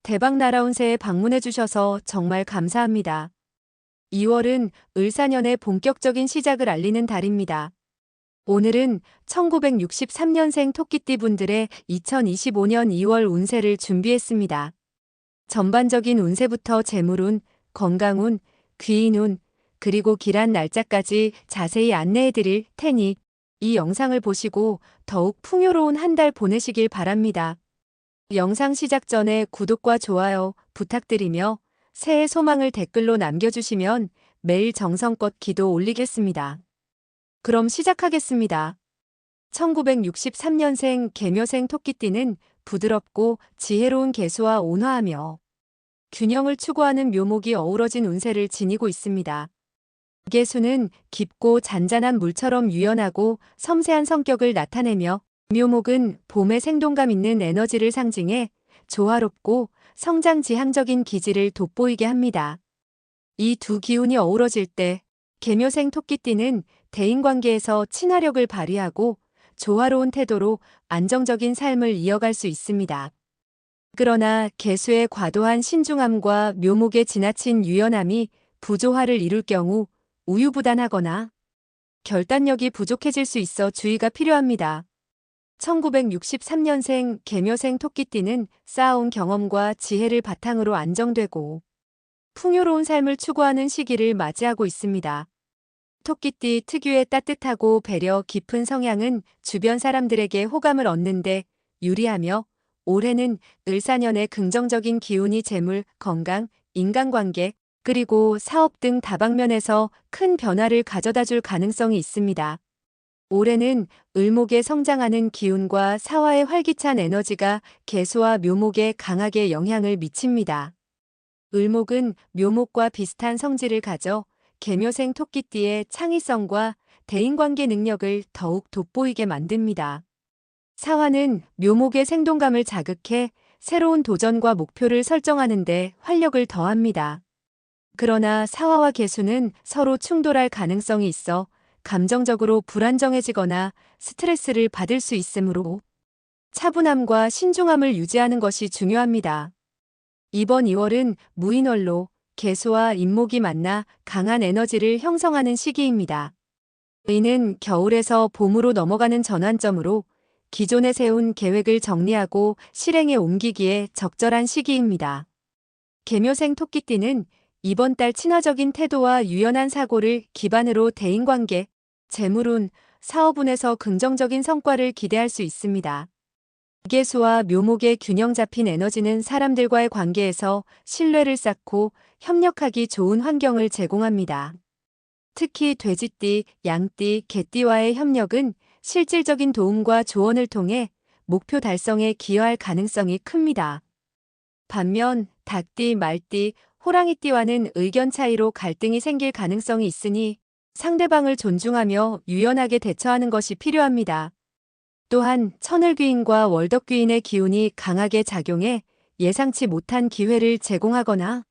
대박 날아온 새해 방문해 주셔서 정말 감사합니다. 2월은 을사년의 본격적인 시작을 알리는 달입니다. 오늘은 1963년생 토끼띠 분들의 2025년 2월 운세를 준비했습니다. 전반적인 운세부터 재물운, 건강운, 귀인운, 그리고 길한 날짜까지 자세히 안내해 드릴 테니 이 영상을 보시고 더욱 풍요로운 한 달 보내시길 바랍니다. 영상 시작 전에 구독과 좋아요 부탁드리며 새해 소망을 댓글로 남겨주시면 매일 정성껏 기도 올리겠습니다. 그럼 시작하겠습니다. 1963년생 개묘생 토끼띠는 부드럽고 지혜로운 개수와 온화하며 균형을 추구하는 묘목이 어우러진 운세를 지니고 있습니다. 개수는 깊고 잔잔한 물처럼 유연하고 섬세한 성격을 나타내며 묘목은 봄의 생동감 있는 에너지를 상징해 조화롭고 성장지향적인 기질을 돋보이게 합니다. 이 두 기운이 어우러질 때 개묘생 토끼띠는 대인관계에서 친화력을 발휘하고 조화로운 태도로 안정적인 삶을 이어갈 수 있습니다. 그러나 개수의 과도한 신중함과 묘목의 지나친 유연함이 부조화를 이룰 경우 우유부단하거나 결단력이 부족해질 수 있어 주의가 필요합니다. 1963년생 개묘생 토끼띠는 쌓아온 경험과 지혜를 바탕으로 안정되고 풍요로운 삶을 추구하는 시기를 맞이하고 있습니다. 토끼띠 특유의 따뜻하고 배려 깊은 성향은 주변 사람들에게 호감을 얻는데 유리하며 올해는 을사년의 긍정적인 기운이 재물, 건강, 인간관계, 그리고 사업 등 다방면에서 큰 변화를 가져다 줄 가능성이 있습니다. 올해는 을목의 성장하는 기운과 사화의 활기찬 에너지가 개수와 묘목에 강하게 영향을 미칩니다. 을목은 묘목과 비슷한 성질을 가져 개묘생 토끼띠의 창의성과 대인관계 능력을 더욱 돋보이게 만듭니다. 사화는 묘목의 생동감을 자극해 새로운 도전과 목표를 설정하는 데 활력을 더합니다. 그러나 사화와 개수는 서로 충돌할 가능성이 있어 감정적으로 불안정해지거나 스트레스를 받을 수 있으므로 차분함과 신중함을 유지하는 것이 중요합니다. 이번 2월은 무인월로 개수와 인목이 만나 강한 에너지를 형성하는 시기입니다. 이는 겨울에서 봄으로 넘어가는 전환점으로 기존에 세운 계획을 정리하고 실행에 옮기기에 적절한 시기입니다. 개묘생 토끼띠는 이번 달 친화적인 태도와 유연한 사고를 기반으로 대인관계, 재물운, 사업운에서 긍정적인 성과를 기대할 수 있습니다. 개수와 묘목의 균형 잡힌 에너지는 사람들과의 관계에서 신뢰를 쌓고 협력하기 좋은 환경을 제공합니다. 특히 돼지띠, 양띠, 개띠와의 협력은 실질적인 도움과 조언을 통해 목표 달성에 기여할 가능성이 큽니다. 반면 닭띠, 말띠, 호랑이띠와는 의견 차이로 갈등이 생길 가능성이 있으니 상대방을 존중하며 유연하게 대처하는 것이 필요합니다. 또한 천을귀인과 월덕귀인의 기운이 강하게 작용해 예상치 못한 기회를 제공하거나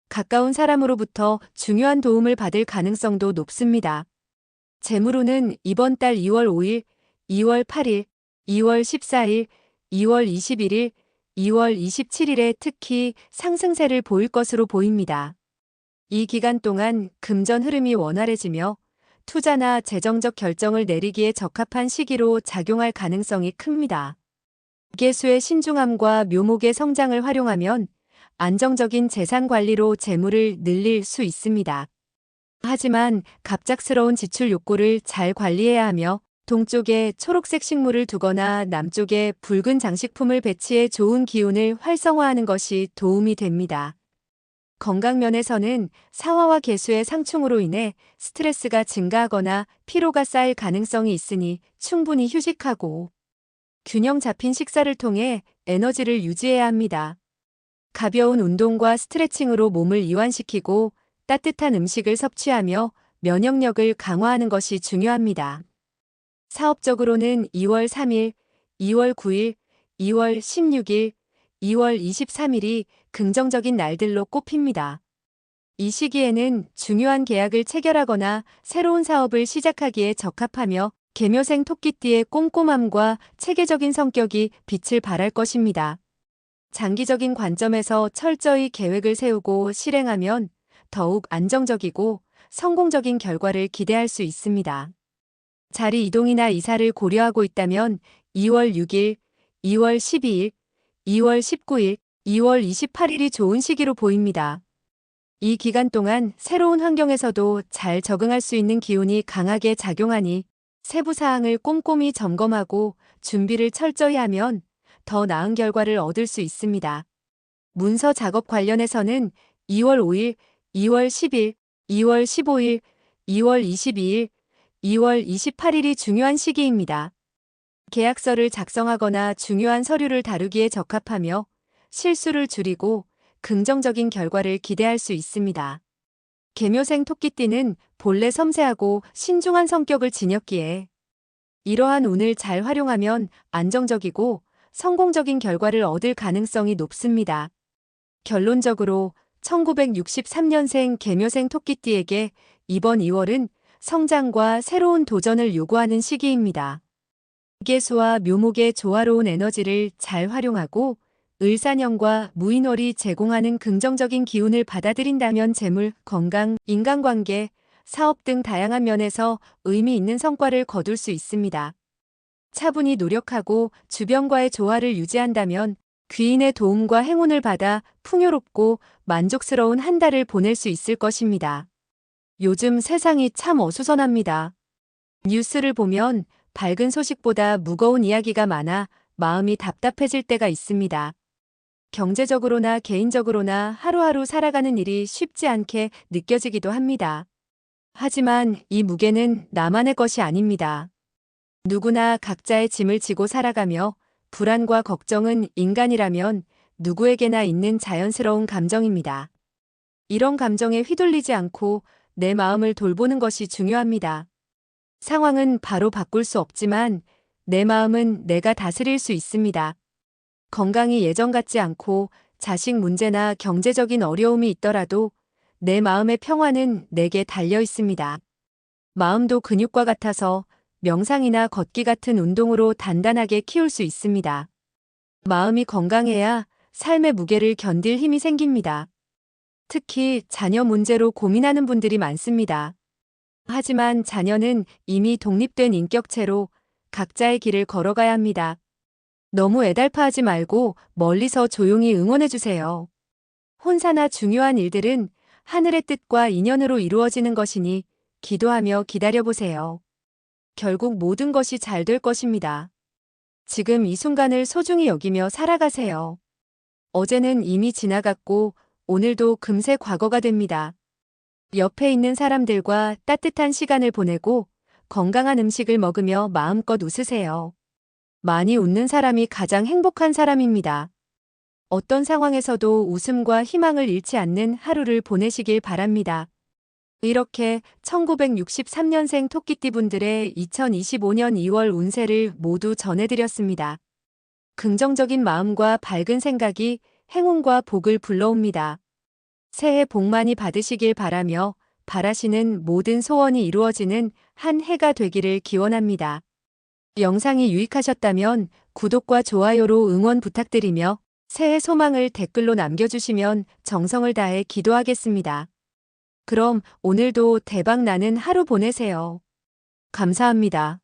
가까운 사람으로부터 중요한 도움을 받을 가능성도 높습니다. 재물운은 이번 달 2월 5일, 2월 8일, 2월 14일, 2월 21일, 2월 27일에 특히 상승세를 보일 것으로 보입니다. 이 기간 동안 금전 흐름이 원활해지며 투자나 재정적 결정을 내리기에 적합한 시기로 작용할 가능성이 큽니다. 개수의 신중함과 묘목의 성장을 활용하면 안정적인 재산 관리로 재물을 늘릴 수 있습니다. 하지만 갑작스러운 지출 욕구를 잘 관리해야 하며 동쪽에 초록색 식물을 두거나 남쪽에 붉은 장식품을 배치해 좋은 기운을 활성화하는 것이 도움이 됩니다. 건강 면에서는 사화와 개수의 상충으로 인해 스트레스가 증가하거나 피로가 쌓일 가능성이 있으니 충분히 휴식하고 균형 잡힌 식사를 통해 에너지를 유지해야 합니다. 가벼운 운동과 스트레칭으로 몸을 이완시키고 따뜻한 음식을 섭취하며 면역력을 강화하는 것이 중요합니다. 사업적으로는 2월 3일, 2월 9일, 2월 16일, 2월 23일이 긍정적인 날들로 꼽힙니다. 이 시기에는 중요한 계약을 체결하거나 새로운 사업을 시작하기에 적합하며 개묘생 토끼띠의 꼼꼼함과 체계적인 성격이 빛을 발할 것입니다. 장기적인 관점에서 철저히 계획을 세우고 실행하면 더욱 안정적이고 성공적인 결과를 기대할 수 있습니다. 자리 이동이나 이사를 고려하고 있다면 2월 6일, 2월 12일, 2월 19일, 2월 28일이 좋은 시기로 보입니다. 이 기간 동안 새로운 환경에서도 잘 적응할 수 있는 기운이 강하게 작용하니 세부 사항을 꼼꼼히 점검하고 준비를 철저히 하면 더 나은 결과를 얻을 수 있습니다. 문서 작업 관련해서는 2월 5일, 2월 10일, 2월 15일, 2월 22일, 2월 28일이 중요한 시기입니다. 계약서를 작성하거나 중요한 서류를 다루기에 적합하며 실수를 줄이고 긍정적인 결과를 기대할 수 있습니다. 계묘생 토끼띠는 본래 섬세하고 신중한 성격을 지녔기에 이러한 운을 잘 활용하면 안정적이고 성공적인 결과를 얻을 가능성이 높습니다. 결론적으로 1963년생 계묘생 토끼띠에게 이번 2월은 성장과 새로운 도전을 요구하는 시기입니다. 개수와 묘목의 조화로운 에너지를 잘 활용하고 을사년과 무인월이 제공하는 긍정적인 기운을 받아들인다면 재물, 건강, 인간관계, 사업 등 다양한 면에서 의미 있는 성과를 거둘 수 있습니다. 차분히 노력하고 주변과의 조화를 유지한다면 귀인의 도움과 행운을 받아 풍요롭고 만족스러운 한 달을 보낼 수 있을 것입니다. 요즘 세상이 참 어수선합니다. 뉴스를 보면 밝은 소식보다 무거운 이야기가 많아 마음이 답답해질 때가 있습니다. 경제적으로나 개인적으로나 하루하루 살아가는 일이 쉽지 않게 느껴지기도 합니다. 하지만 이 무게는 나만의 것이 아닙니다. 누구나 각자의 짐을 지고 살아가며 불안과 걱정은 인간이라면 누구에게나 있는 자연스러운 감정입니다. 이런 감정에 휘둘리지 않고 내 마음을 돌보는 것이 중요합니다. 상황은 바로 바꿀 수 없지만 내 마음은 내가 다스릴 수 있습니다. 건강이 예전 같지 않고 자식 문제나 경제적인 어려움이 있더라도 내 마음의 평화는 내게 달려 있습니다. 마음도 근육과 같아서 명상이나 걷기 같은 운동으로 단단하게 키울 수 있습니다. 마음이 건강해야 삶의 무게를 견딜 힘이 생깁니다. 특히 자녀 문제로 고민하는 분들이 많습니다. 하지만 자녀는 이미 독립된 인격체로 각자의 길을 걸어가야 합니다. 너무 애달파하지 말고 멀리서 조용히 응원해주세요. 혼사나 중요한 일들은 하늘의 뜻과 인연으로 이루어지는 것이니 기도하며 기다려보세요. 결국 모든 것이 잘 될 것입니다. 지금 이 순간을 소중히 여기며 살아가세요. 어제는 이미 지나갔고 오늘도 금세 과거가 됩니다. 옆에 있는 사람들과 따뜻한 시간을 보내고 건강한 음식을 먹으며 마음껏 웃으세요. 많이 웃는 사람이 가장 행복한 사람입니다. 어떤 상황에서도 웃음과 희망을 잃지 않는 하루를 보내시길 바랍니다. 이렇게 1963년생 토끼띠 분들의 2025년 2월 운세를 모두 전해드렸습니다. 긍정적인 마음과 밝은 생각이 행운과 복을 불러옵니다. 새해 복 많이 받으시길 바라며 바라시는 모든 소원이 이루어지는 한 해가 되기를 기원합니다. 영상이 유익하셨다면 구독과 좋아요로 응원 부탁드리며 새해 소망을 댓글로 남겨주시면 정성을 다해 기도하겠습니다. 그럼 오늘도 대박 나는 하루 보내세요. 감사합니다.